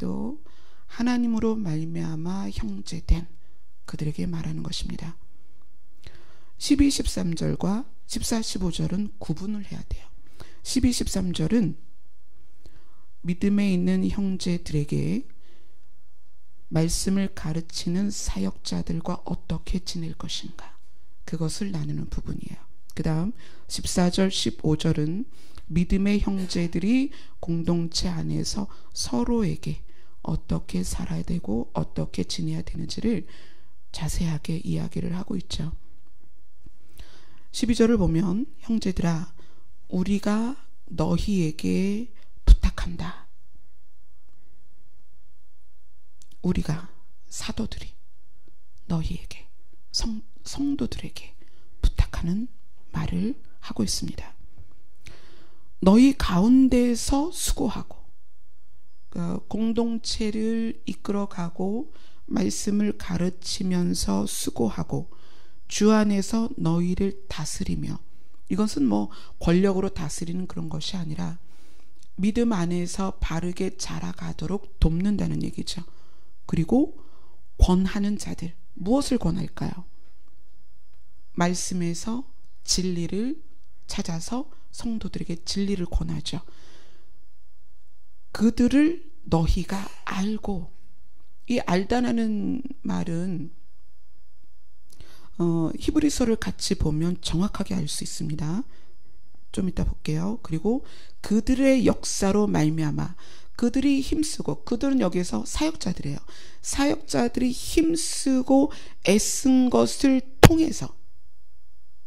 또 하나님으로 말미암아 형제된 그들에게 말하는 것입니다. 12, 13절과 14, 15절은 구분을 해야 돼요. 12, 13절은 믿음에 있는 형제들에게 말씀을 가르치는 사역자들과 어떻게 지낼 것인가, 그것을 나누는 부분이에요. 그 다음 14절 15절은 믿음의 형제들이 공동체 안에서 서로에게 어떻게 살아야 되고 어떻게 지내야 되는지를 자세하게 이야기를 하고 있죠. 12절을 보면 형제들아 우리가 너희에게 부탁한다. 우리가 사도들이 너희에게 성도들에게 부탁하는 말을 하고 있습니다. 너희 가운데서 수고하고 공동체를 이끌어가고 말씀을 가르치면서 수고하고 주 안에서 너희를 다스리며, 이것은 뭐 권력으로 다스리는 그런 것이 아니라 믿음 안에서 바르게 자라가도록 돕는다는 얘기죠. 그리고 권하는 자들, 무엇을 권할까요? 말씀에서 진리를 찾아서 성도들에게 진리를 권하죠. 그들을 너희가 알고, 이 알다라는 말은 히브리서를 같이 보면 정확하게 알 수 있습니다. 좀 이따 볼게요. 그리고 그들의 역사로 말미암아, 그들이 힘쓰고, 그들은 여기서 사역자들이에요. 사역자들이 힘쓰고 애쓴 것을 통해서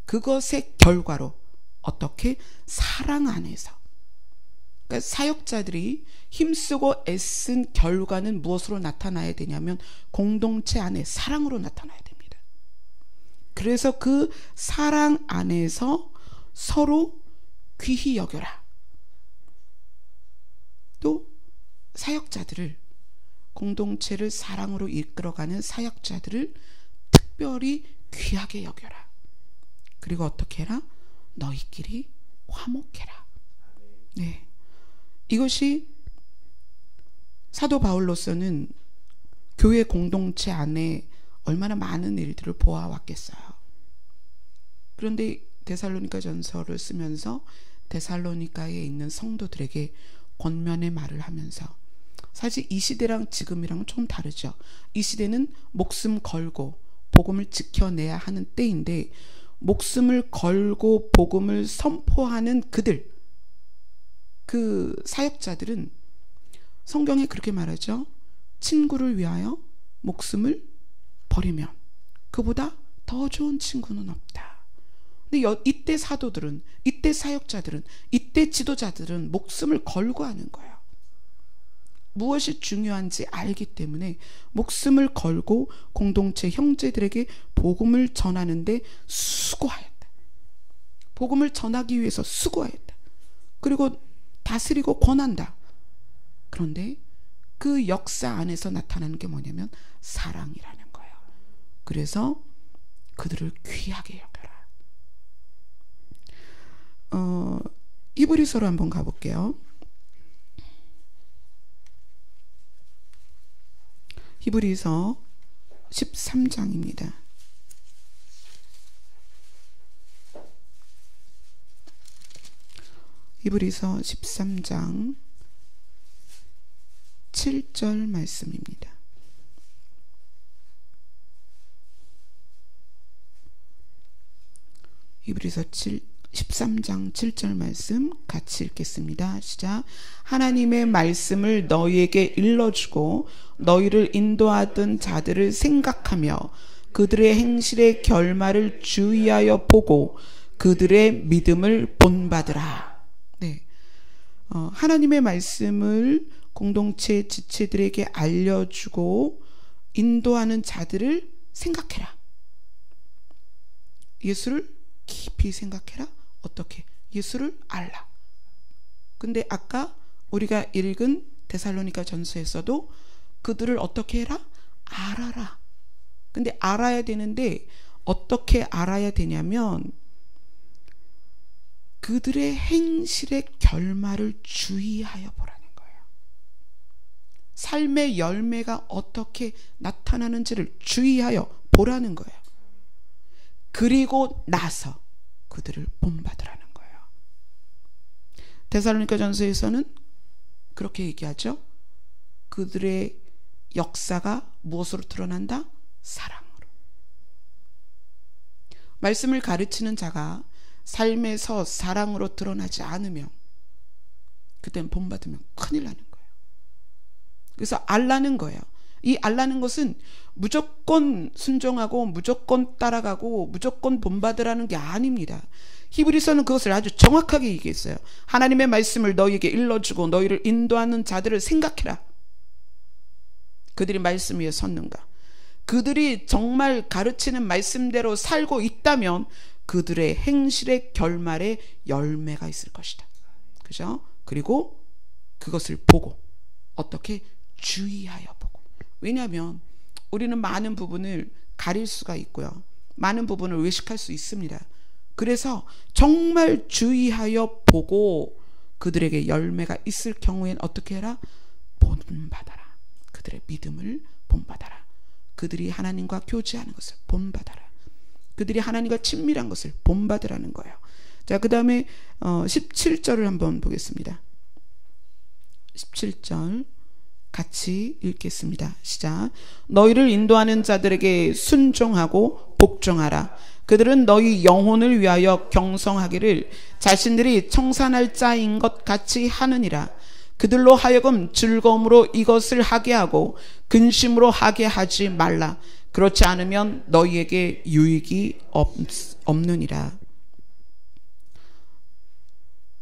그것의 결과로 어떻게 사랑 안에서, 그러니까 사역자들이 힘쓰고 애쓴 결과는 무엇으로 나타나야 되냐면 공동체 안에 사랑으로 나타나야 됩니다. 그래서 그 사랑 안에서 서로 귀히 여겨라. 또 사역자들을, 공동체를 사랑으로 이끌어가는 사역자들을 특별히 귀하게 여겨라. 그리고 어떻게 해라? 너희끼리 화목해라. 네, 이것이 사도 바울로서는 교회 공동체 안에 얼마나 많은 일들을 보아왔겠어요. 그런데 데살로니가 전서를 쓰면서 데살로니가에 있는 성도들에게 권면의 말을 하면서, 사실 이 시대랑 지금이랑은 좀 다르죠. 이 시대는 목숨 걸고 복음을 지켜내야 하는 때인데, 목숨을 걸고 복음을 선포하는 그들, 그 사역자들은 성경에 그렇게 말하죠. 친구를 위하여 목숨을 버리면 그보다 더 좋은 친구는 없다. 근데 이때 사도들은, 이때 사역자들은, 이때 지도자들은 목숨을 걸고 하는 거예요. 무엇이 중요한지 알기 때문에 목숨을 걸고 공동체 형제들에게 복음을 전하는데 수고하였다. 복음을 전하기 위해서 수고하였다. 그리고 다스리고 권한다. 그런데 그 역사 안에서 나타나는 게 뭐냐면 사랑이라는 거예요. 그래서 그들을 귀하게 여겨라. 히브리서로 한번 가볼게요. 히브리서 13장입니다. 히브리서 13장 7절 말씀입니다. 히브리서 13장 7절 말씀 같이 읽겠습니다. 시작. 하나님의 말씀을 너희에게 일러주고 너희를 인도하던 자들을 생각하며 그들의 행실의 결말을 주의하여 보고 그들의 믿음을 본받으라. 네, 하나님의 말씀을 공동체 지체들에게 알려주고 인도하는 자들을 생각해라. 예수를 깊이 생각해라. 어떻게? 예수를 알라. 근데 아까 우리가 읽은 데살로니가 전서에서도 그들을 어떻게 해라? 알아라. 근데 알아야 되는데 어떻게 알아야 되냐면 그들의 행실의 결말을 주의하여 보라는 거예요. 삶의 열매가 어떻게 나타나는지를 주의하여 보라는 거예요. 그리고 나서 그들을 본받으라는 거예요. 데살로니가전서에서는 그렇게 얘기하죠. 그들의 역사가 무엇으로 드러난다? 사랑으로. 말씀을 가르치는 자가 삶에서 사랑으로 드러나지 않으면 그때는 본받으면 큰일 나는 거예요. 그래서 알라는 거예요. 이 알라는 것은 무조건 순종하고 무조건 따라가고 무조건 본받으라는 게 아닙니다. 히브리서는 그것을 아주 정확하게 얘기했어요. 하나님의 말씀을 너희에게 일러주고 너희를 인도하는 자들을 생각해라. 그들이 말씀 위에 섰는가? 그들이 정말 가르치는 말씀대로 살고 있다면 그들의 행실의 결말에 열매가 있을 것이다. 그죠? 그리고 그것을 보고 어떻게 주의하여 보고. 왜냐하면 우리는 많은 부분을 가릴 수가 있고요. 많은 부분을 외식할 수 있습니다. 그래서 정말 주의하여 보고 그들에게 열매가 있을 경우엔 어떻게 해라? 본받아라. 그들의 믿음을 본받아라. 그들이 하나님과 교제하는 것을 본받아라. 그들이 하나님과 친밀한 것을 본받으라는 거예요. 자, 그 다음에 17절을 한번 보겠습니다. 17절 같이 읽겠습니다. 시작. 너희를 인도하는 자들에게 순종하고 복종하라. 그들은 너희 영혼을 위하여 경성하기를 자신들이 청산할 자인 것 같이 하느니라. 그들로 하여금 즐거움으로 이것을 하게 하고 근심으로 하게 하지 말라. 그렇지 않으면 너희에게 유익이 없느니라.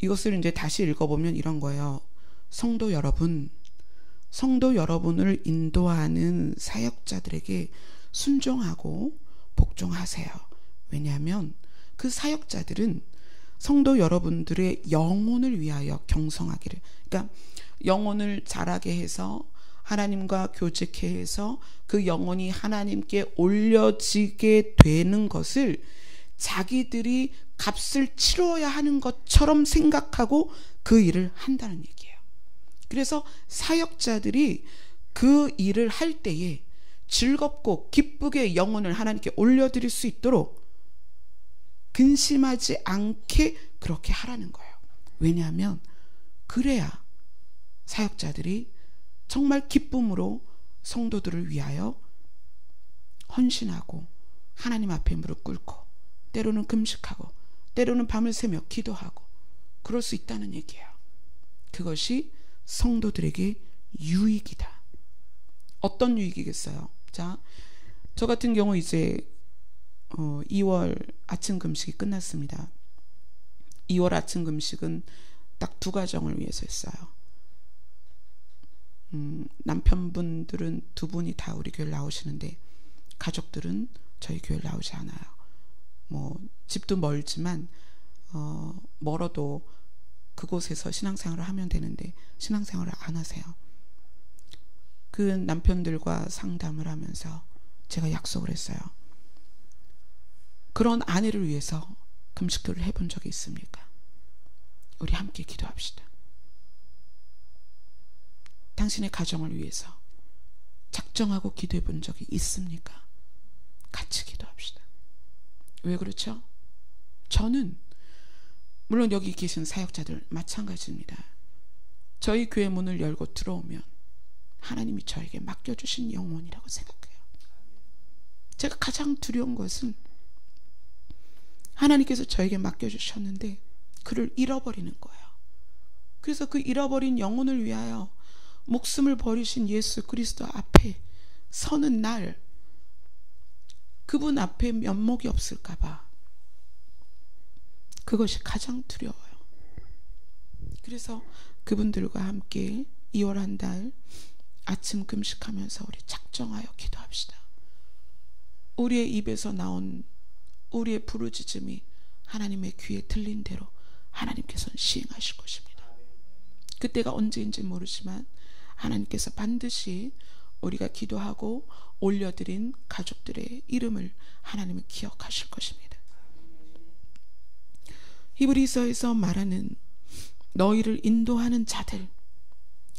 이것을 이제 다시 읽어보면 이런 거예요. 성도 여러분을 인도하는 사역자들에게 순종하고 복종하세요. 왜냐하면 그 사역자들은 성도 여러분들의 영혼을 위하여 경성하기를, 그러니까 영혼을 자라게 해서 하나님과 교제케 해서 그 영혼이 하나님께 올려지게 되는 것을 자기들이 값을 치러야 하는 것처럼 생각하고 그 일을 한다는 얘기예요. 그래서 사역자들이 그 일을 할 때에 즐겁고 기쁘게 영혼을 하나님께 올려드릴 수 있도록 근심하지 않게 그렇게 하라는 거예요. 왜냐하면 그래야 사역자들이 정말 기쁨으로 성도들을 위하여 헌신하고 하나님 앞에 무릎 꿇고 때로는 금식하고 때로는 밤을 새며 기도하고 그럴 수 있다는 얘기예요. 그것이 성도들에게 유익이다. 어떤 유익이겠어요? 자, 저 같은 경우 이제 2월 아침 금식이 끝났습니다. 2월 아침 금식은 딱 두 가정을 위해서 했어요. 남편분들은 두 분이 다 우리 교회를 나오시는데 가족들은 저희 교회를 나오지 않아요. 뭐 집도 멀지만 멀어도 그곳에서 신앙생활을 하면 되는데 신앙생활을 안 하세요. 그 남편들과 상담을 하면서 제가 약속을 했어요. 그런 아내를 위해서 금식기도를 해본 적이 있습니까? 우리 함께 기도합시다. 당신의 가정을 위해서 작정하고 기도해 본 적이 있습니까? 같이 기도합시다. 왜 그렇죠? 저는 물론 여기 계신 사역자들 마찬가지입니다. 저희 교회 문을 열고 들어오면 하나님이 저에게 맡겨주신 영혼이라고 생각해요. 제가 가장 두려운 것은 하나님께서 저에게 맡겨주셨는데 그를 잃어버리는 거예요. 그래서 그 잃어버린 영혼을 위하여 목숨을 버리신 예수 그리스도 앞에 서는 날 그분 앞에 면목이 없을까봐 그것이 가장 두려워요. 그래서 그분들과 함께 2월 한 달 아침 금식하면서 우리 작정하여 기도합시다. 우리의 입에서 나온 우리의 부르짖음이 하나님의 귀에 들린 대로 하나님께서는 시행하실 것입니다. 그때가 언제인지 모르지만 하나님께서 반드시 우리가 기도하고 올려드린 가족들의 이름을 하나님은 기억하실 것입니다. 히브리서에서 말하는 너희를 인도하는 자들,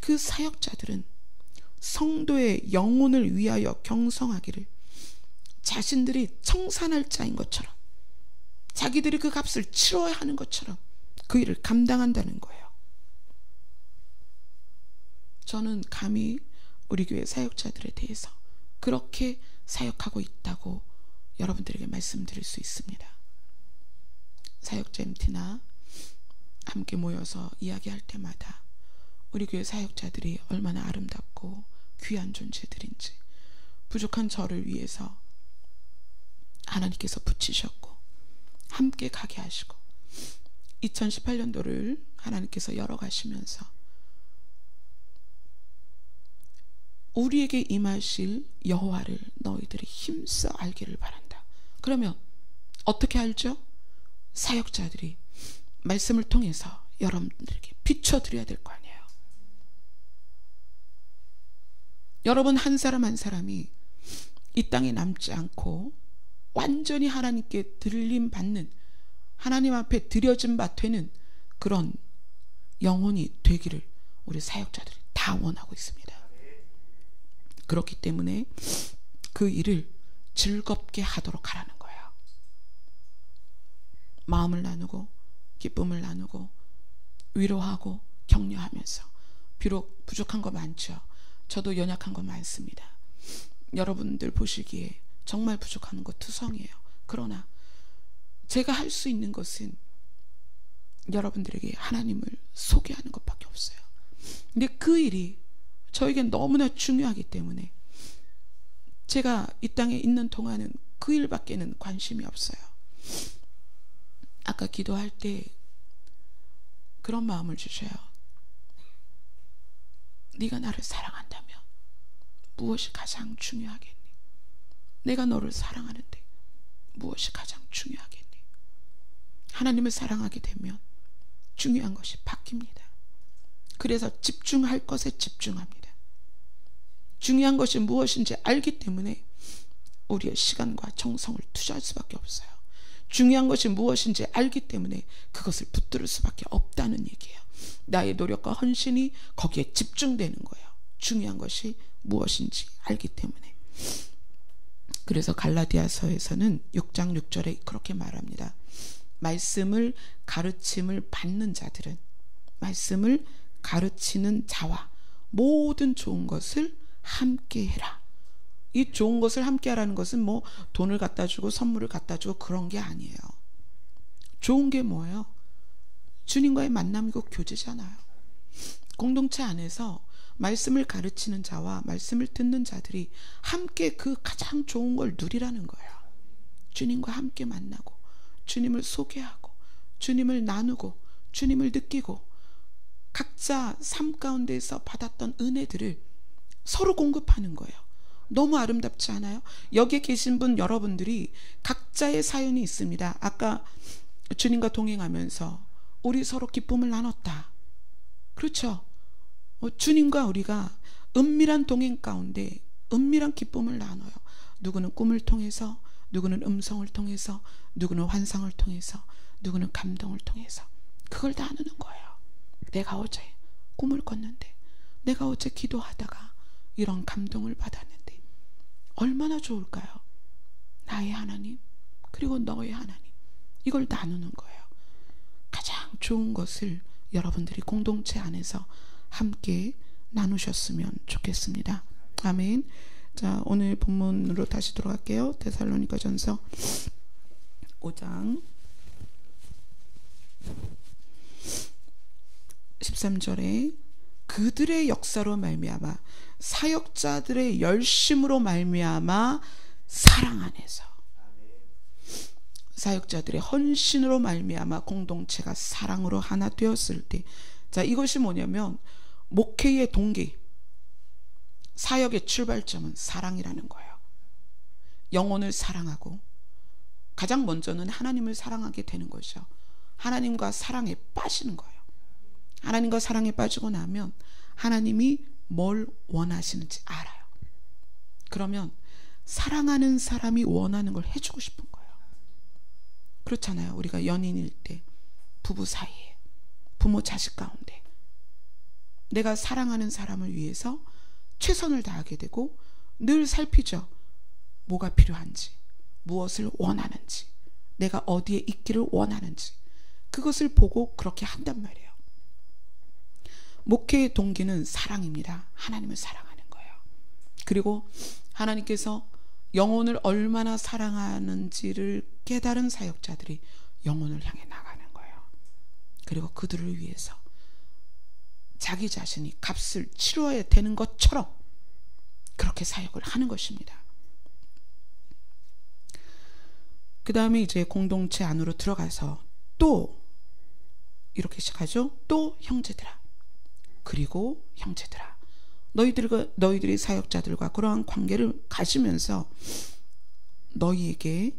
그 사역자들은 성도의 영혼을 위하여 경성하기를 자신들이 청산할 자인 것처럼, 자기들이 그 값을 치러야 하는 것처럼 그 일을 감당한다는 거예요. 저는 감히 우리 교회 사역자들에 대해서 그렇게 사역하고 있다고 여러분들에게 말씀드릴 수 있습니다. 사역자 MT나 함께 모여서 이야기할 때마다 우리 교회 사역자들이 얼마나 아름답고 귀한 존재들인지, 부족한 저를 위해서 하나님께서 붙이셨고 함께 가게 하시고 2018년도를 하나님께서 열어가시면서 우리에게 임하실 여호와를 너희들이 힘써 알기를 바란다. 그러면 어떻게 알죠? 사역자들이 말씀을 통해서 여러분들에게 비춰드려야 될 거 아니에요. 여러분 한 사람 한 사람이 이 땅에 남지 않고 완전히 하나님께 들림 받는, 하나님 앞에 드려진 바 되는 그런 영혼이 되기를 우리 사역자들이 다 원하고 있습니다. 그렇기 때문에 그 일을 즐겁게 하도록 하라는 거예요. 마음을 나누고 기쁨을 나누고 위로하고 격려하면서, 비록 부족한 거 많죠. 저도 연약한 거 많습니다. 여러분들 보시기에 정말 부족한 거 투성이에요. 그러나 제가 할 수 있는 것은 여러분들에게 하나님을 소개하는 것밖에 없어요. 근데 그 일이 저에겐 너무나 중요하기 때문에 제가 이 땅에 있는 동안은 그 일밖에는 관심이 없어요. 아까 기도할 때 그런 마음을 주셔요. 네가 나를 사랑한다면 무엇이 가장 중요하겠니? 내가 너를 사랑하는데 무엇이 가장 중요하겠니? 하나님을 사랑하게 되면 중요한 것이 바뀝니다. 그래서 집중할 것에 집중합니다. 중요한 것이 무엇인지 알기 때문에 우리의 시간과 정성을 투자할 수밖에 없어요. 중요한 것이 무엇인지 알기 때문에 그것을 붙들을 수밖에 없다는 얘기예요. 나의 노력과 헌신이 거기에 집중되는 거예요. 중요한 것이 무엇인지 알기 때문에. 그래서 갈라디아서에서는 6장 6절에 그렇게 말합니다. 말씀을 가르침을 받는 자들은, 말씀을 가르치는 자와 모든 좋은 것을 함께 해라. 이 좋은 것을 함께 하라는 것은 뭐 돈을 갖다 주고 선물을 갖다 주고 그런 게 아니에요. 좋은 게 뭐예요? 주님과의 만남이고 교제잖아요. 공동체 안에서 말씀을 가르치는 자와 말씀을 듣는 자들이 함께 그 가장 좋은 걸 누리라는 거예요. 주님과 함께 만나고 주님을 소개하고 주님을 나누고 주님을 느끼고 각자 삶 가운데서 받았던 은혜들을 서로 공급하는 거예요. 너무 아름답지 않아요? 여기에 계신 분 여러분들이 각자의 사연이 있습니다. 아까 주님과 동행하면서 우리 서로 기쁨을 나눴다. 그렇죠? 주님과 우리가 은밀한 동행 가운데 은밀한 기쁨을 나눠요. 누구는 꿈을 통해서, 누구는 음성을 통해서, 누구는 환상을 통해서, 누구는 감동을 통해서 그걸 나누는 거예요. 내가 어제 꿈을 꿨는데, 내가 어제 기도하다가 이런 감동을 받았는데 얼마나 좋을까요? 나의 하나님 그리고 너의 하나님, 이걸 나누는 거예요. 가장 좋은 것을 여러분들이 공동체 안에서 함께 나누셨으면 좋겠습니다. 아멘. 자, 오늘 본문으로 다시 돌아갈게요. 데살로니가전서 5장 13절에 그들의 역사로 말미암아 사역자들의 열심으로 말미암아 사랑 안에서, 사역자들의 헌신으로 말미암아 공동체가 사랑으로 하나 되었을 때, 자, 이것이 뭐냐면 목회의 동기, 사역의 출발점은 사랑이라는 거예요. 영혼을 사랑하고 가장 먼저는 하나님을 사랑하게 되는 것이죠. 하나님과 사랑에 빠지는 거예요. 하나님과 사랑에 빠지고 나면 하나님이 뭘 원하시는지 알아요. 그러면 사랑하는 사람이 원하는 걸 해주고 싶은 거예요. 그렇잖아요. 우리가 연인일 때, 부부 사이에, 부모 자식 가운데 내가 사랑하는 사람을 위해서 최선을 다하게 되고 늘 살피죠. 뭐가 필요한지, 무엇을 원하는지, 내가 어디에 있기를 원하는지, 그것을 보고 그렇게 한단 말이에요. 목회의 동기는 사랑입니다. 하나님을 사랑하는 거예요. 그리고 하나님께서 영혼을 얼마나 사랑하는지를 깨달은 사역자들이 영혼을 향해 나가는 거예요. 그리고 그들을 위해서 자기 자신이 값을 치러야 되는 것처럼 그렇게 사역을 하는 것입니다. 그 다음에 이제 공동체 안으로 들어가서 또 이렇게 시작하죠. 또 형제들아, 그리고 형제들아, 너희들이 사역자들과 그러한 관계를 가지면서 너희에게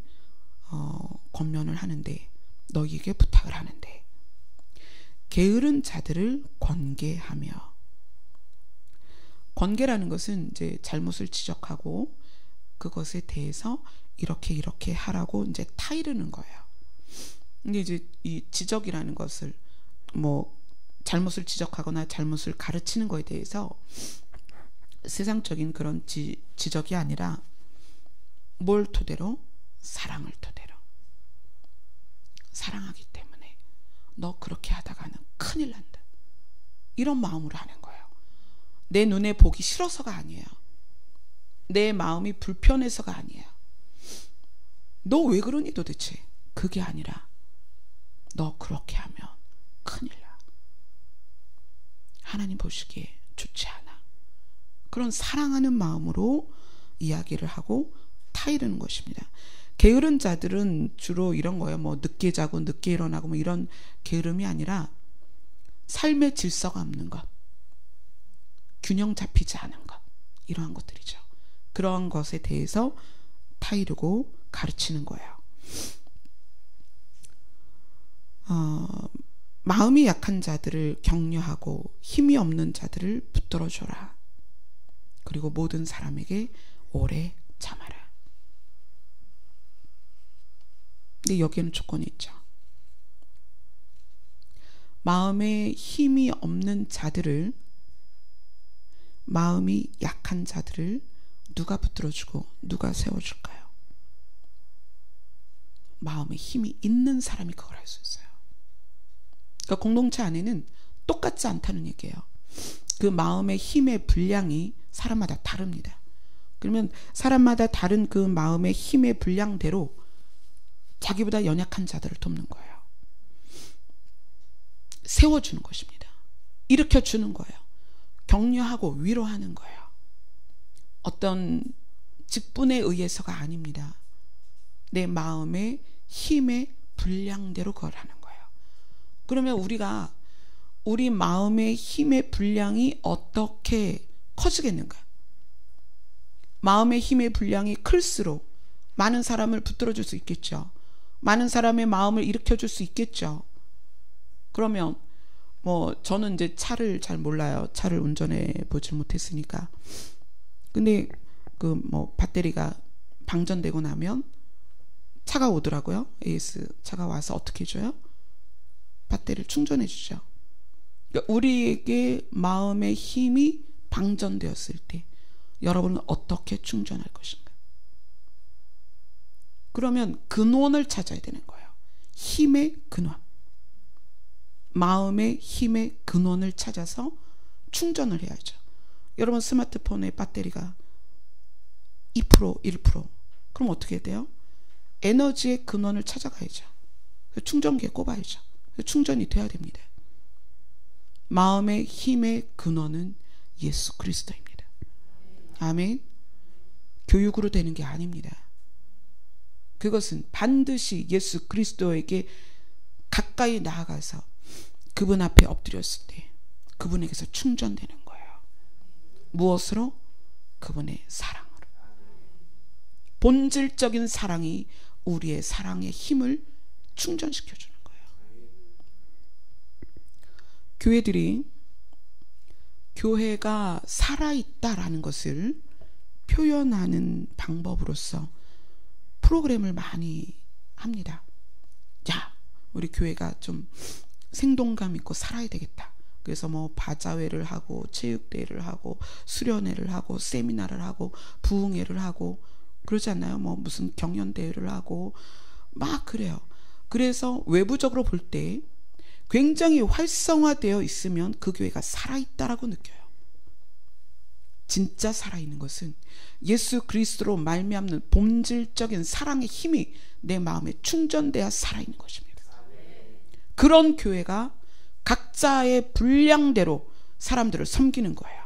권면을 하는데, 너희에게 부탁을 하는데, 게으른 자들을 권계하며. 권계라는 것은 이제 잘못을 지적하고 그것에 대해서 이렇게 하라고 이제 타이르는 거예요. 근데 이제 이 지적이라는 것을 뭐 잘못을 지적하거나 잘못을 가르치는 거에 대해서 세상적인 그런 지적이 아니라 뭘 토대로? 사랑을 토대로. 사랑하기 때문에 너 그렇게 하다가는 큰일 난다, 이런 마음으로 하는 거예요. 내 눈에 보기 싫어서가 아니에요. 내 마음이 불편해서가 아니에요. 너 왜 그러니 도대체? 그게 아니라 너 그렇게 하면 큰일 나, 하나님 보시기에 좋지 않아. 그런 사랑하는 마음으로 이야기를 하고 타이르는 것입니다. 게으른 자들은 주로 이런 거예요. 뭐 늦게 자고 늦게 일어나고 뭐 이런 게으름이 아니라 삶의 질서가 없는 것, 균형 잡히지 않은 것, 이러한 것들이죠. 그러한 것에 대해서 타이르고 가르치는 거예요. 마음이 약한 자들을 격려하고 힘이 없는 자들을 붙들어줘라. 그리고 모든 사람에게 오래 참아라. 근데 여기에는 조건이 있죠. 마음에 힘이 없는 자들을, 마음이 약한 자들을 누가 붙들어주고 누가 세워줄까요? 마음에 힘이 있는 사람이 그걸 할 수 있어요. 그러니까 공동체 안에는 똑같지 않다는 얘기예요. 그 마음의 힘의 분량이 사람마다 다릅니다. 그러면 사람마다 다른 그 마음의 힘의 분량대로 자기보다 연약한 자들을 돕는 거예요. 세워주는 것입니다. 일으켜주는 거예요. 격려하고 위로하는 거예요. 어떤 직분에 의해서가 아닙니다. 내 마음의 힘의 분량대로 그걸 하는 거예요. 그러면 우리가 우리 마음의 힘의 분량이 어떻게 커지겠는가? 마음의 힘의 분량이 클수록 많은 사람을 붙들어줄 수 있겠죠. 많은 사람의 마음을 일으켜줄 수 있겠죠. 그러면 뭐 저는 이제 차를 잘 몰라요. 차를 운전해 보질 못했으니까. 근데 그 뭐 배터리가 방전되고 나면 차가 오더라고요. AS 차가 와서 어떻게 해줘요? 배터리를 충전해 주죠. 그러니까 우리에게 마음의 힘이 방전되었을 때 여러분은 어떻게 충전할 것인가? 그러면 근원을 찾아야 되는 거예요. 힘의 근원. 마음의 힘의 근원을 찾아서 충전을 해야죠. 여러분 스마트폰의 배터리가 2%, 1%. 그럼 어떻게 돼요? 에너지의 근원을 찾아가야죠. 충전기에 꼽아야죠. 충전이 돼야 됩니다. 마음의 힘의 근원은 예수 그리스도입니다. 아멘. 교육으로 되는 게 아닙니다. 그것은 반드시 예수 그리스도에게 가까이 나아가서 그분 앞에 엎드렸을 때 그분에게서 충전되는 거예요. 무엇으로? 그분의 사랑으로. 본질적인 사랑이 우리의 사랑의 힘을 충전시켜주는 거예요. 교회가 살아있다라는 것을 표현하는 방법으로서 프로그램을 많이 합니다. 야, 우리 교회가 좀 생동감 있고 살아야 되겠다. 그래서 뭐 바자회를 하고 체육대회를 하고 수련회를 하고 세미나를 하고 부흥회를 하고 그러지 않나요? 뭐 무슨 경연대회를 하고 막 그래요. 그래서 외부적으로 볼 때 굉장히 활성화되어 있으면 그 교회가 살아있다라고 느껴요. 진짜 살아있는 것은 예수 그리스도로 말미암는 본질적인 사랑의 힘이 내 마음에 충전돼야 살아있는 것입니다. 그런 교회가 각자의 분량대로 사람들을 섬기는 거예요.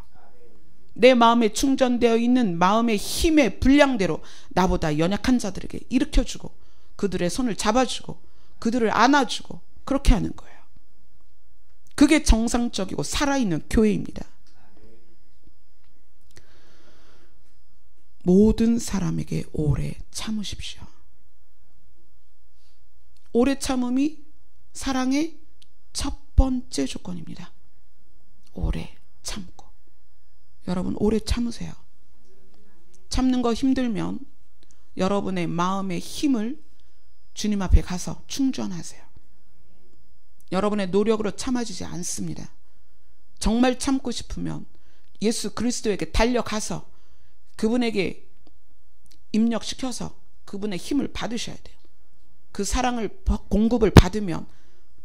내 마음에 충전되어 있는 마음의 힘의 분량대로 나보다 연약한 자들에게 일으켜주고 그들의 손을 잡아주고 그들을 안아주고 그렇게 하는 거예요. 그게 정상적이고 살아있는 교회입니다. 모든 사람에게 오래 참으십시오. 오래 참음이 사랑의 첫 번째 조건입니다. 오래 참고. 여러분 오래 참으세요. 참는 거 힘들면 여러분의 마음의 힘을 주님 앞에 가서 충전하세요. 여러분의 노력으로 참아지지 않습니다. 정말 참고 싶으면 예수 그리스도에게 달려가서 그분에게 입력시켜서 그분의 힘을 받으셔야 돼요. 그 사랑을 공급을 받으면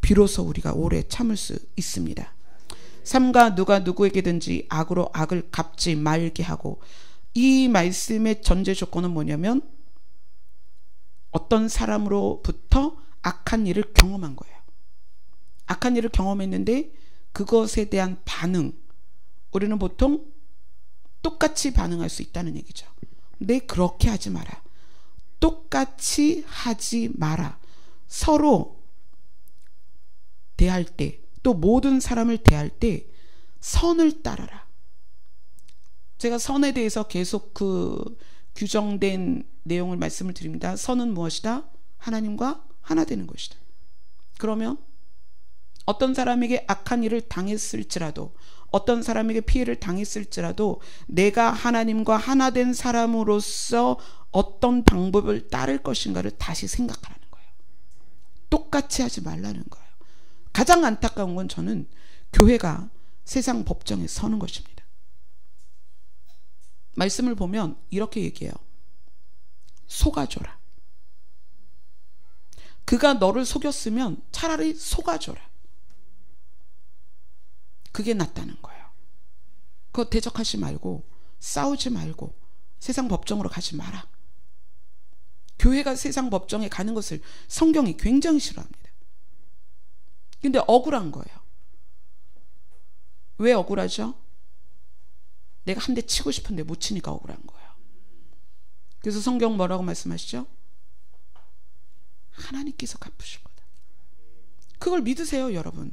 비로소 우리가 오래 참을 수 있습니다. 삼가 누가 누구에게든지 악으로 악을 갚지 말게 하고, 이 말씀의 전제 조건은 뭐냐면 어떤 사람으로부터 악한 일을 경험한 거예요. 악한 일을 경험했는데 그것에 대한 반응, 우리는 보통 똑같이 반응할 수 있다는 얘기죠. 근데 그렇게 하지 마라. 똑같이 하지 마라. 서로 대할 때, 또 모든 사람을 대할 때 선을 따르라. 제가 선에 대해서 계속 그 규정된 내용을 말씀을 드립니다. 선은 무엇이다? 하나님과 하나 되는 것이다. 그러면 어떤 사람에게 악한 일을 당했을지라도, 어떤 사람에게 피해를 당했을지라도 내가 하나님과 하나 된 사람으로서 어떤 방법을 따를 것인가를 다시 생각하라는 거예요. 똑같이 하지 말라는 거예요. 가장 안타까운 건 저는 교회가 세상 법정에 서는 것입니다. 말씀을 보면 이렇게 얘기해요. 속아줘라. 그가 너를 속였으면 차라리 속아줘라. 그게 낫다는 거예요. 그거 대적하지 말고 싸우지 말고 세상 법정으로 가지 마라. 교회가 세상 법정에 가는 것을 성경이 굉장히 싫어합니다. 근데 억울한 거예요. 왜 억울하죠? 내가 한 대 치고 싶은데 못 치니까 억울한 거예요. 그래서 성경 뭐라고 말씀하시죠? 하나님께서 갚으실 거다. 그걸 믿으세요, 여러분.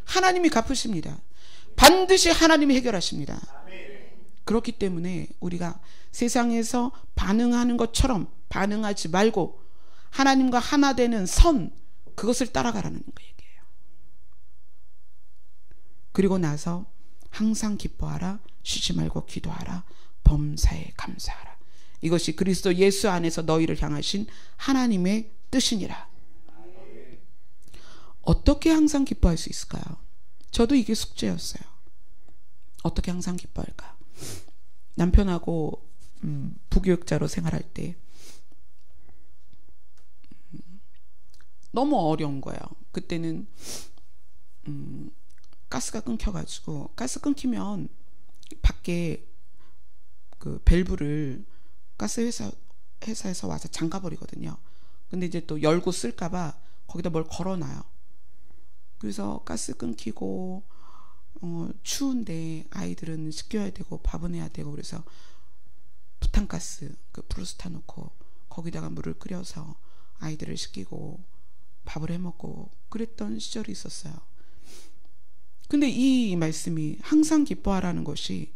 하나님이 갚으십니다. 반드시 하나님이 해결하십니다. 그렇기 때문에 우리가 세상에서 반응하는 것처럼 반응하지 말고 하나님과 하나 되는 선, 그것을 따라가라는 얘기예요. 그리고 나서 항상 기뻐하라, 쉬지 말고 기도하라, 범사에 감사하라. 이것이 그리스도 예수 안에서 너희를 향하신 하나님의 뜻이니라. 어떻게 항상 기뻐할 수 있을까요? 저도 이게 숙제였어요. 어떻게 항상 기뻐할까? 남편하고 부교육자로 생활할 때 너무 어려운 거예요. 그때는 가스가 끊겨가지고, 가스 끊기면 밖에 그 밸브를 가스 회사에서 와서 잠가버리거든요. 근데 이제 또 열고 쓸까봐 거기다 뭘 걸어놔요. 그래서 가스 끊기고 추운데 아이들은 씻겨야 되고 밥은 해야 되고, 그래서 부탄가스 그 브루스타 놓고 거기다가 물을 끓여서 아이들을 씻기고 밥을 해먹고 그랬던 시절이 있었어요. 근데 이 말씀이 항상 기뻐하라는 것이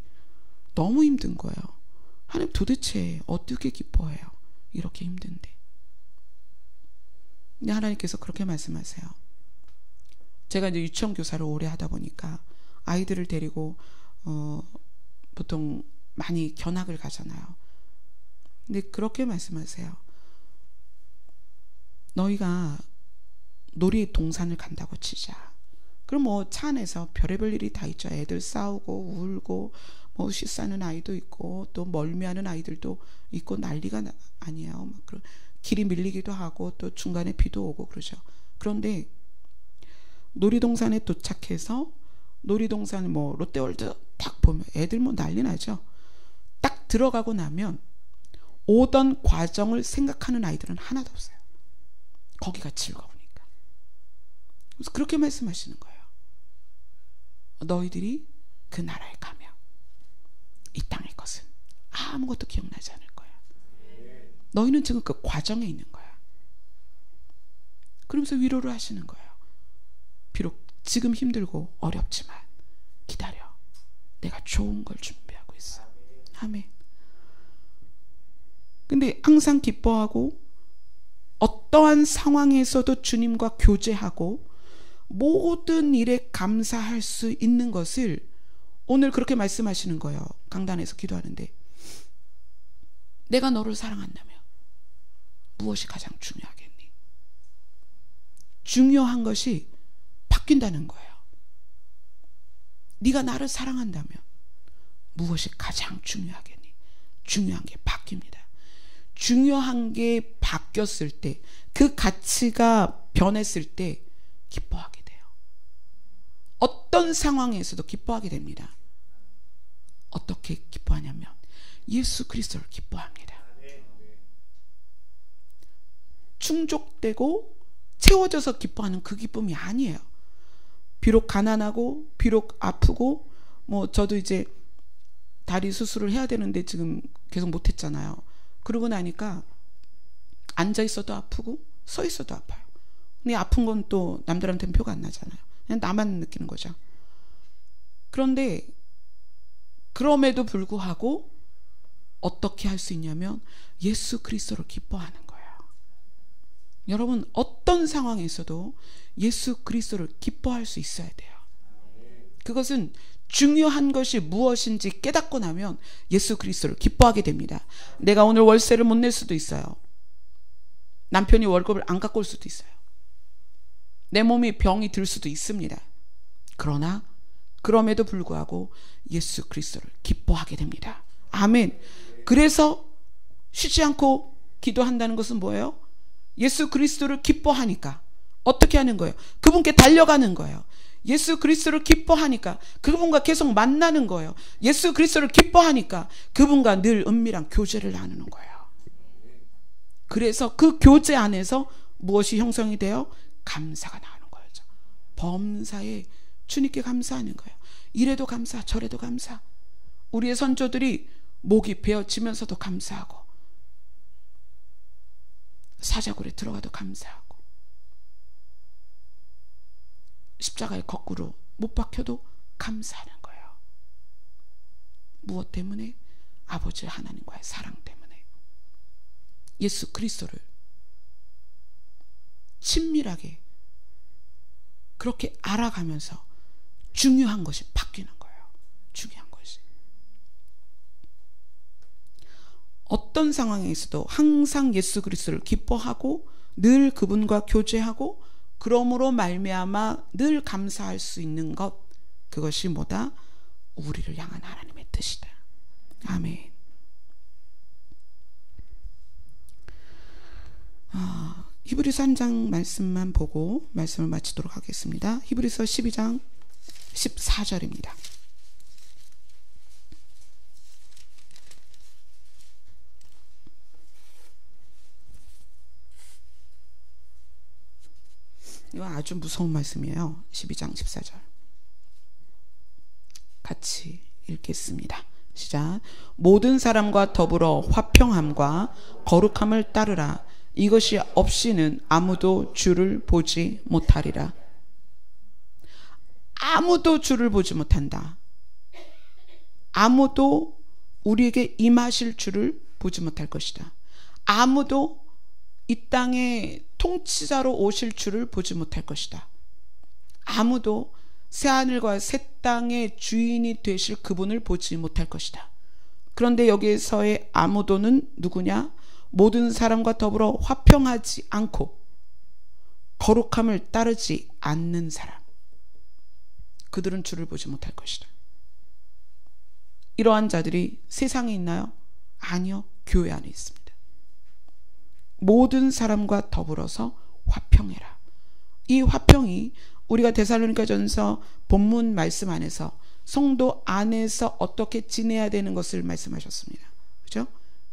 너무 힘든 거예요. 하나님 도대체 어떻게 기뻐해요? 이렇게 힘든데. 근데 하나님께서 그렇게 말씀하세요. 제가 이제 유치원 교사를 오래 하다 보니까 아이들을 데리고 보통 많이 견학을 가잖아요. 근데 그렇게 말씀하세요. 너희가 놀이동산을 간다고 치자. 그럼 뭐 차 안에서 별의별 일이 다 있죠. 애들 싸우고 울고 뭐 씻싸는 아이도 있고 또 멀미하는 아이들도 있고 난리가 아니에요. 막 길이 밀리기도 하고 또 중간에 비도 오고 그러죠. 그런데 놀이동산에 도착해서 놀이동산 뭐 롯데월드 딱 보면 애들 뭐 난리 나죠. 딱 들어가고 나면 오던 과정을 생각하는 아이들은 하나도 없어요. 거기가 즐거우니까. 그래서 그렇게 말씀하시는 거예요. 너희들이 그 나라에 가면 이 땅의 것은 아무것도 기억나지 않을 거야. 너희는 지금 그 과정에 있는 거야. 그러면서 위로를 하시는 거예요. 비록 지금 힘들고 어렵지만 기다려. 내가 좋은 걸 준비하고 있어. 아멘. 근데 항상 기뻐하고 어떠한 상황에서도 주님과 교제하고 모든 일에 감사할 수 있는 것을 오늘 그렇게 말씀하시는 거예요. 강단에서 기도하는데 내가 너를 사랑한다면 무엇이 가장 중요하겠니? 중요한 것이 바뀐다는 거예요. 네가 나를 사랑한다면 무엇이 가장 중요하겠니? 중요한 게 바뀝니다. 중요한 게 바뀌었을 때, 그 가치가 변했을 때 기뻐하게 돼요. 어떤 상황에서도 기뻐하게 됩니다. 어떻게 기뻐하냐면 예수 그리스도를 기뻐합니다. 충족되고 채워져서 기뻐하는 그 기쁨이 아니에요. 비록 가난하고 비록 아프고 뭐 저도 이제 다리 수술을 해야 되는데 지금 계속 못했잖아요. 그러고 나니까 앉아 있어도 아프고 서 있어도 아파요. 근데 아픈 건 또 남들한테는 표가 안 나잖아요. 그냥 나만 느끼는 거죠. 그런데 그럼에도 불구하고 어떻게 할 수 있냐면 예수 그리스도를 기뻐하는 거예요. 여러분 어떤 상황에서도 예수 그리스도를 기뻐할 수 있어야 돼요. 그것은 중요한 것이 무엇인지 깨닫고 나면 예수 그리스도를 기뻐하게 됩니다. 내가 오늘 월세를 못 낼 수도 있어요. 남편이 월급을 안 갖고 올 수도 있어요. 내 몸이 병이 들 수도 있습니다. 그러나 그럼에도 불구하고 예수 그리스도를 기뻐하게 됩니다. 아멘. 그래서 쉬지 않고 기도한다는 것은 뭐예요? 예수 그리스도를 기뻐하니까 어떻게 하는 거예요? 그분께 달려가는 거예요. 예수 그리스도를 기뻐하니까 그분과 계속 만나는 거예요. 예수 그리스도를 기뻐하니까 그분과 늘 은밀한 교제를 나누는 거예요. 그래서 그 교제 안에서 무엇이 형성이 돼요? 감사가 나오는 거예요. 범사에 주님께 감사하는 거예요. 이래도 감사, 저래도 감사. 우리의 선조들이 목이 베어지면서도 감사하고 사자굴에 들어가도 감사하고 십자가에 거꾸로 못 박혀도 감사하는 거예요. 무엇 때문에? 아버지 하나님과의 사랑 때문에. 예수 그리스도를 친밀하게 그렇게 알아가면서 중요한 것이 바뀌는 거예요. 중요한 것이. 어떤 상황에서도 항상 예수 그리스도를 기뻐하고 늘 그분과 교제하고 그러므로 말미암아 늘 감사할 수 있는 것, 그것이 뭐다? 우리를 향한 하나님의 뜻이다. 아멘. 히브리서 1장 말씀만 보고 말씀을 마치도록 하겠습니다. 히브리서 12장 14절입니다. 이거 아주 무서운 말씀이에요. 12장 14절 같이 읽겠습니다. 시작. 모든 사람과 더불어 화평함과 거룩함을 따르라. 이것이 없이는 아무도 주를 보지 못하리라. 아무도 주를 보지 못한다. 아무도 우리에게 임하실 주를 보지 못할 것이다. 아무도 이 땅의 통치자로 오실 주를 보지 못할 것이다. 아무도 새하늘과 새 땅의 주인이 되실 그분을 보지 못할 것이다. 그런데 여기에서의 아무도는 누구냐? 모든 사람과 더불어 화평하지 않고 거룩함을 따르지 않는 사람. 그들은 주를 보지 못할 것이다. 이러한 자들이 세상에 있나요? 아니요, 교회 안에 있습니다. 모든 사람과 더불어서 화평해라. 이 화평이 우리가 데살로니가전서 본문 말씀 안에서 성도 안에서 어떻게 지내야 되는 것을 말씀하셨습니다. 그죠?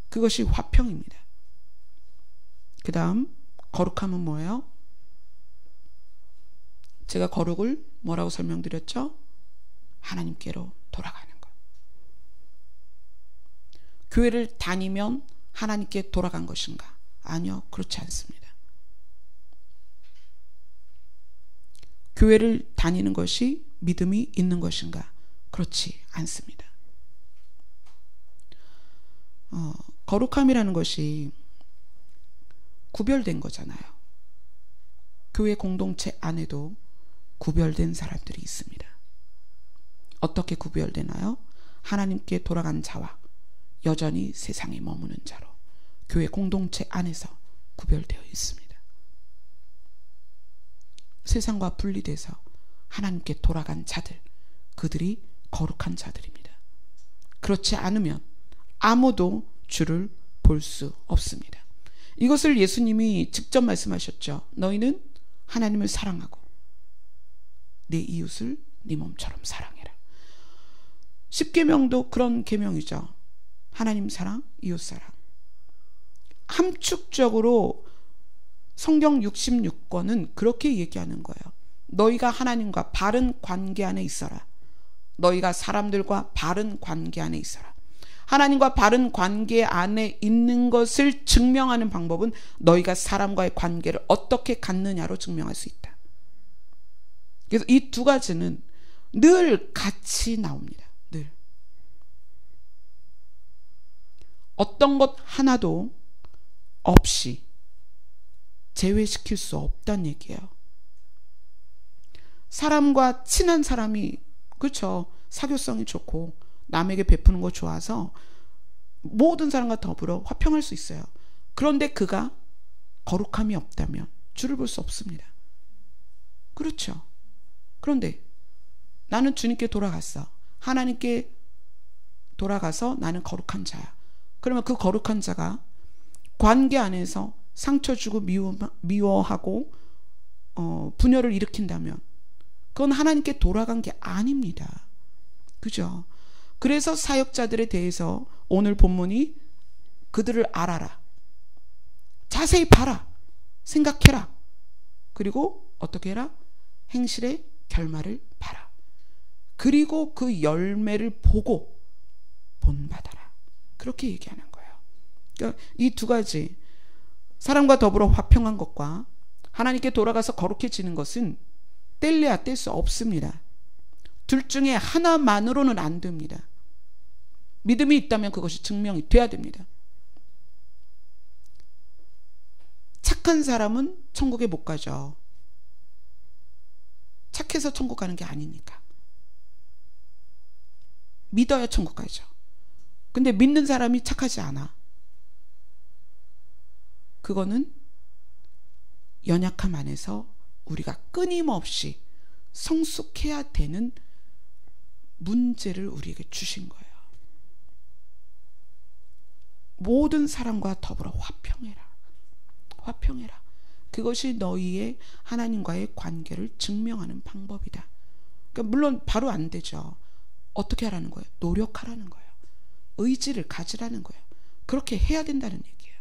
그것이 화평입니다. 그 다음 거룩함은 뭐예요? 제가 거룩을 뭐라고 설명드렸죠? 하나님께로 돌아가는 것. 교회를 다니면 하나님께 돌아간 것인가? 아니요, 그렇지 않습니다. 교회를 다니는 것이 믿음이 있는 것인가? 그렇지 않습니다. 거룩함이라는 것이 구별된 거잖아요. 교회 공동체 안에도 구별된 사람들이 있습니다. 어떻게 구별되나요? 하나님께 돌아간 자와 여전히 세상에 머무는 자로 교회 공동체 안에서 구별되어 있습니다. 세상과 분리돼서 하나님께 돌아간 자들, 그들이 거룩한 자들입니다. 그렇지 않으면 아무도 주를 볼 수 없습니다. 이것을 예수님이 직접 말씀하셨죠. 너희는 하나님을 사랑하고 내 이웃을 네 몸처럼 사랑해라. 십계명도 그런 계명이죠. 하나님 사랑, 이웃 사랑. 함축적으로 성경 66권은 그렇게 얘기하는 거예요. 너희가 하나님과 바른 관계 안에 있어라. 너희가 사람들과 바른 관계 안에 있어라. 하나님과 바른 관계 안에 있는 것을 증명하는 방법은 너희가 사람과의 관계를 어떻게 갖느냐로 증명할 수 있다. 그래서 이 두 가지는 늘 같이 나옵니다. 늘. 어떤 것 하나도 없이 제외시킬 수 없다는 얘기예요. 사람과 친한 사람이, 그렇죠, 사교성이 좋고 남에게 베푸는 거 좋아서 모든 사람과 더불어 화평할 수 있어요. 그런데 그가 거룩함이 없다면 주를 볼 수 없습니다. 그렇죠. 그런데 나는 주님께 돌아갔어. 하나님께 돌아가서 나는 거룩한 자야. 그러면 그 거룩한 자가 관계 안에서 상처 주고 미워하고 분열을 일으킨다면 그건 하나님께 돌아간 게 아닙니다. 그죠? 그래서 사역자들에 대해서 오늘 본문이 그들을 알아라. 자세히 봐라. 생각해라. 그리고 어떻게 해라? 행실의 결말을 봐라. 그리고 그 열매를 보고 본받아라. 그렇게 얘기하는 거예요. 그러니까 이 두 가지, 사람과 더불어 화평한 것과 하나님께 돌아가서 거룩해지는 것은 뗄래야 뗄 수 없습니다. 둘 중에 하나만으로는 안 됩니다. 믿음이 있다면 그것이 증명이 돼야 됩니다. 착한 사람은 천국에 못 가죠. 착해서 천국 가는 게 아니니까. 믿어야 천국 가죠. 근데 믿는 사람이 착하지 않아. 그거는 연약함 안에서 우리가 끊임없이 성숙해야 되는 문제를 우리에게 주신 거예요. 모든 사람과 더불어 화평해라. 화평해라. 그것이 너희의 하나님과의 관계를 증명하는 방법이다. 그러니까 물론 바로 안 되죠. 어떻게 하라는 거예요? 노력하라는 거예요. 의지를 가지라는 거예요. 그렇게 해야 된다는 얘기예요.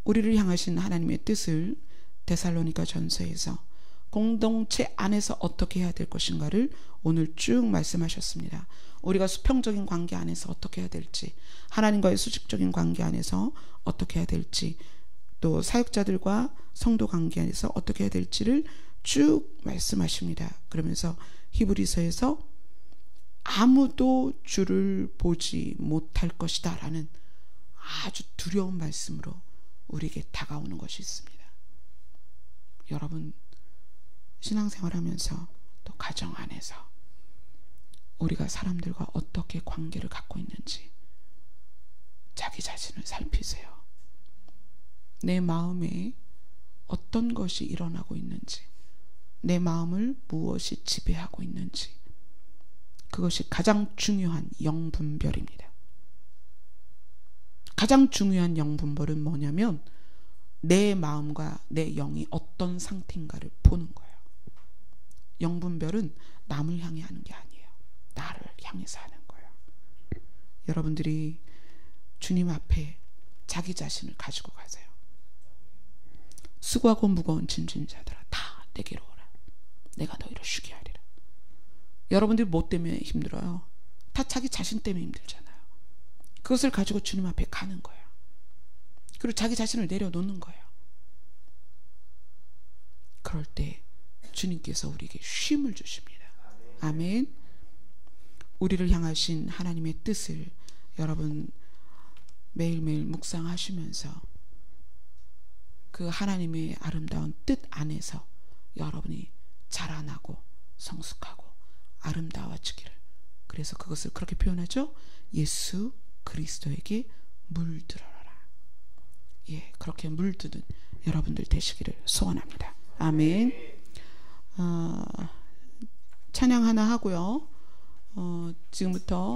우리를 향하신 하나님의 뜻을 데살로니가 전서에서 공동체 안에서 어떻게 해야 될 것인가를 오늘 쭉 말씀하셨습니다. 우리가 수평적인 관계 안에서 어떻게 해야 될지, 하나님과의 수직적인 관계 안에서 어떻게 해야 될지, 또 사역자들과 성도 관계 안에서 어떻게 해야 될지를 쭉 말씀하십니다. 그러면서 히브리서에서 아무도 주를 보지 못할 것이다 라는 아주 두려운 말씀으로 우리에게 다가오는 것이 있습니다. 여러분, 신앙생활하면서 또 가정 안에서 우리가 사람들과 어떻게 관계를 갖고 있는지 자기 자신을 살피세요. 내 마음에 어떤 것이 일어나고 있는지 내 마음을 무엇이 지배하고 있는지, 그것이 가장 중요한 영분별입니다. 가장 중요한 영분별은 뭐냐면 내 마음과 내 영이 어떤 상태인가를 보는 거예요. 영분별은 남을 향해 하는 게 아니에요. 나를 향해서 하는 거예요. 여러분들이 주님 앞에 자기 자신을 가지고 가세요. 수고하고 무거운 짐진 자들아 다 내게로 오라. 내가 너희를 쉬게 하리라. 여러분들이 뭐 때문에 힘들어요? 다 자기 자신 때문에 힘들잖아요. 그것을 가지고 주님 앞에 가는 거예요. 그리고 자기 자신을 내려놓는 거예요. 그럴 때 주님께서 우리에게 쉼을 주십니다. 아멘. 우리를 향하신 하나님의 뜻을 여러분 매일매일 묵상하시면서 그 하나님의 아름다운 뜻 안에서 여러분이 자라나고 성숙하고 아름다워지기를, 그래서 그것을 그렇게 표현하죠. 예수 그리스도에게 물들어라. 예, 그렇게 물드는 여러분들 되시기를 소원합니다. 아멘. 찬양 하나 하고요. 지금부터